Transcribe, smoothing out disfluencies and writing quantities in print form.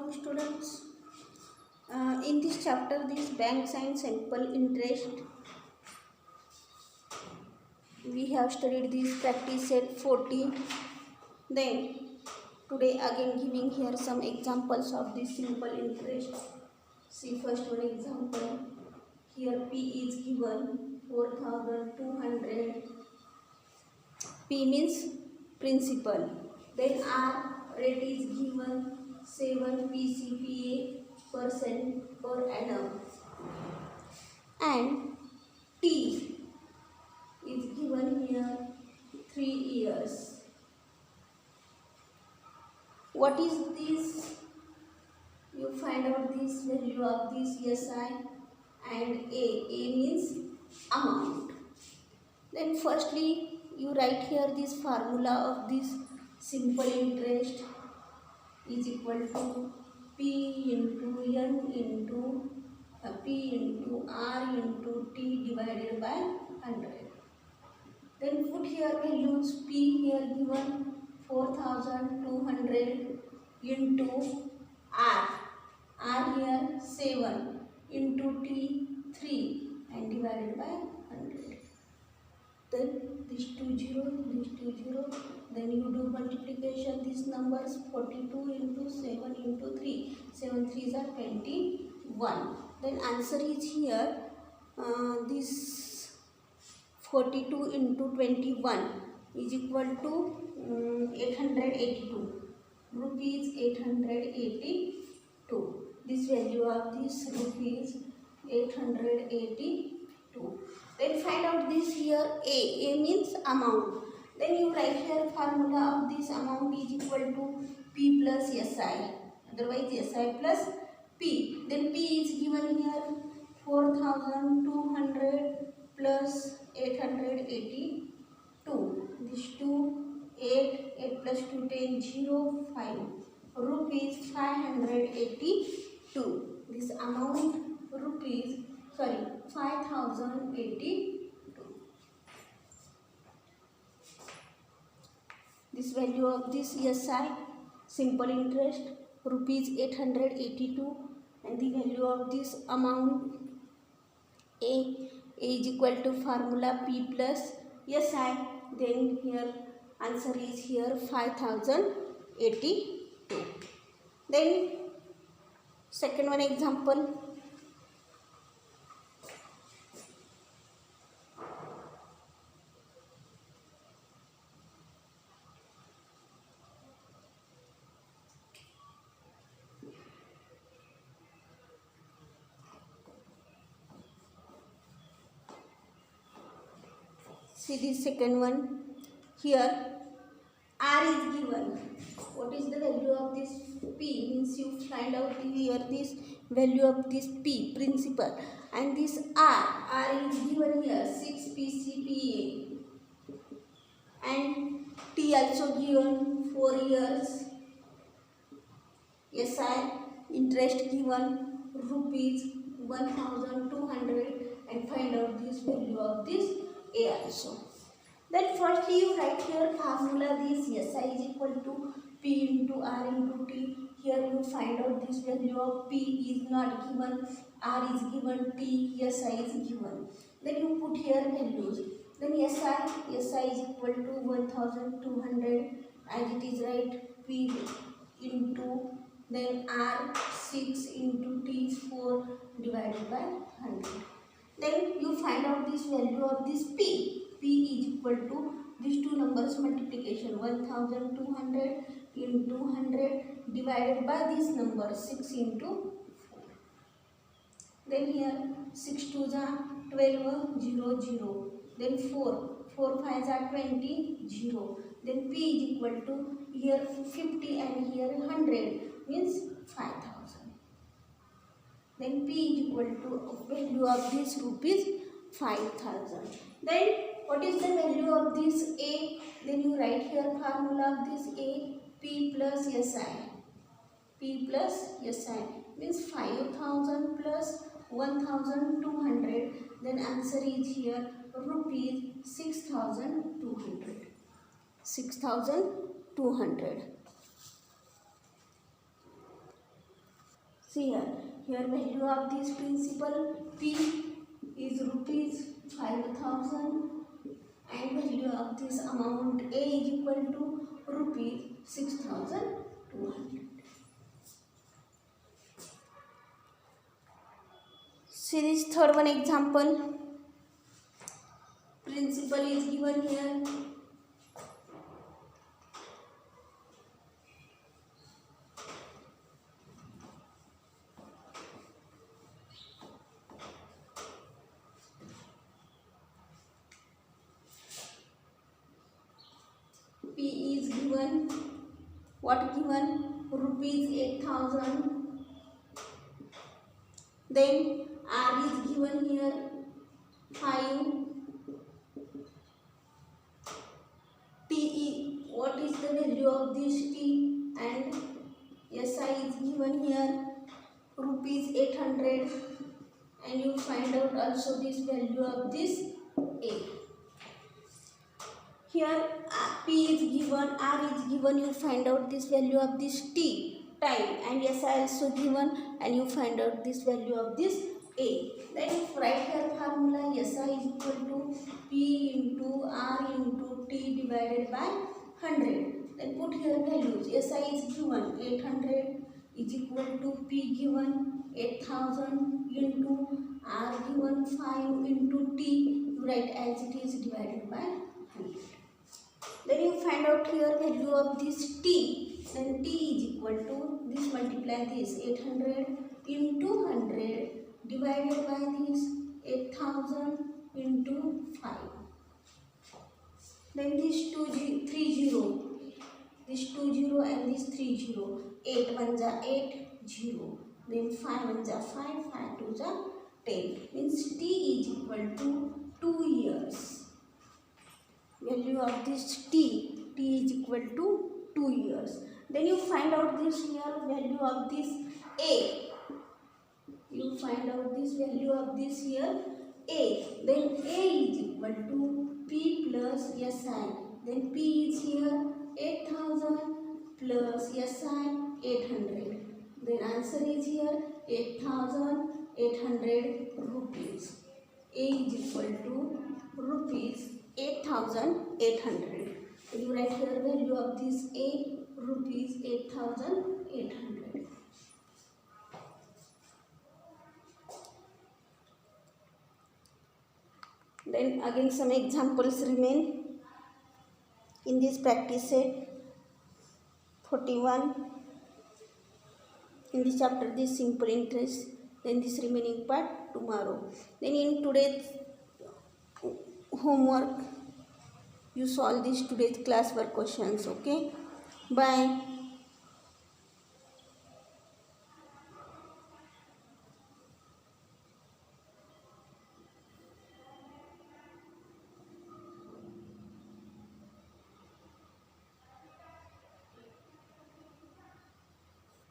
Welcome students. In this chapter, this banks and simple interest, we have studied this practice set 14. Then today again giving here some examples of this simple interest. See first one example. Here P is given 4,200. P means principal. Then R rate is given 7 PCPA percent per annum, and T is given here 3 years. What is this? You find out this value of this SI and A. A means amount. Then firstly you write here this formula of this simple interest is equal to P into N into P into R into T divided by 100. Then put here values. P here given 4,200 into R. R here 7 into T 3 and divided by 100. Then this 2 0, then you do multiplication. These numbers 42 into 7 into 3. 7 3s are 21. Then answer is here this 42 into 21 is equal to 882 rupees 882. This value of this rupees 882. Then find out this here A. A means amount. Then you write here formula of this amount is equal to P plus SI. Otherwise SI plus P. Then P is given here 4,200 plus 882. This 2, 8 plus 2, 10, 0, 5. Rupees 582. This amount rupees 5,082. This value of this SI simple interest rupees 882, and the value of this amount A is equal to formula P plus SI. Then here answer is here 5,082. Then second one example. See this second one. Here R is given. What is the value of this P? Means you find out here this value of this P, principal, and this R is given here 6 PCPA, and T also given 4 years. SI interest given rupees 1,200, and find out this value of this A also. Then firstly you write here formula this SI is equal to P into R into T. Here you find out this value of P is not given, R is given, T, SI is given. Then you put here values. Then SI is equal to 1,200 as it is, right? P into then R 6 into T 4 divided by 100. Then you find out this value of this P. P is equal to these two numbers multiplication, 1,200 into 100 divided by this number 6 into 4. Then here 6 2s are 12, 0, 0. Then 4 5s are 20, 0. Then P is equal to here 50 and here 100 means 5,000. Then P is equal to value of this rupees 5,000. Then what is the value of this A? Then you write here formula of this A, P plus SI. P plus SI means 5,000 plus 1,200. Then answer is here rupees 6,200. 6,200. See here value of this principal P is rupees 5,000 and value of this amount A is equal to rupees 6,200. See this third one example. Principal is given here. P is given. What given? Rupees 8,000. Then R is given here 5. T, what is the value of this T? And SI is given here rupees 800, and you find out also this value of this A. Here P is given, R is given, you find out this value of this T time, and SI also given, and you find out this value of this A. Then if write here formula, SI is equal to P into R into T divided by 100. Then put here values. SI is given 800 is equal to P given 8,000 into R given 5 into T. You write as it is divided by 100. Then you find out here value of this T. Then T is equal to this, multiply this 800 into 100 divided by this 8,000 into 5. Then this 30, this 20 and this 30. 8 1 ja 8, 0. Then 5 1 ja 5, 5 2 ja 10. Means T is equal to 2 years. Value of this T is equal to 2 years. Then you find out this here value of this A. You find out this value of this here A. Then A is equal to P plus SI. Then P is here 8,000 plus SI 800. Then answer is here 8,800 rupees. A is equal to rupees 8,800. You write here value of this A rupees 8,800. Then again some examples remain in this practice set 41. In this chapter this simple interest, then this remaining part tomorrow. Then in today's homework you solve this today's classwork questions. Okay, bye.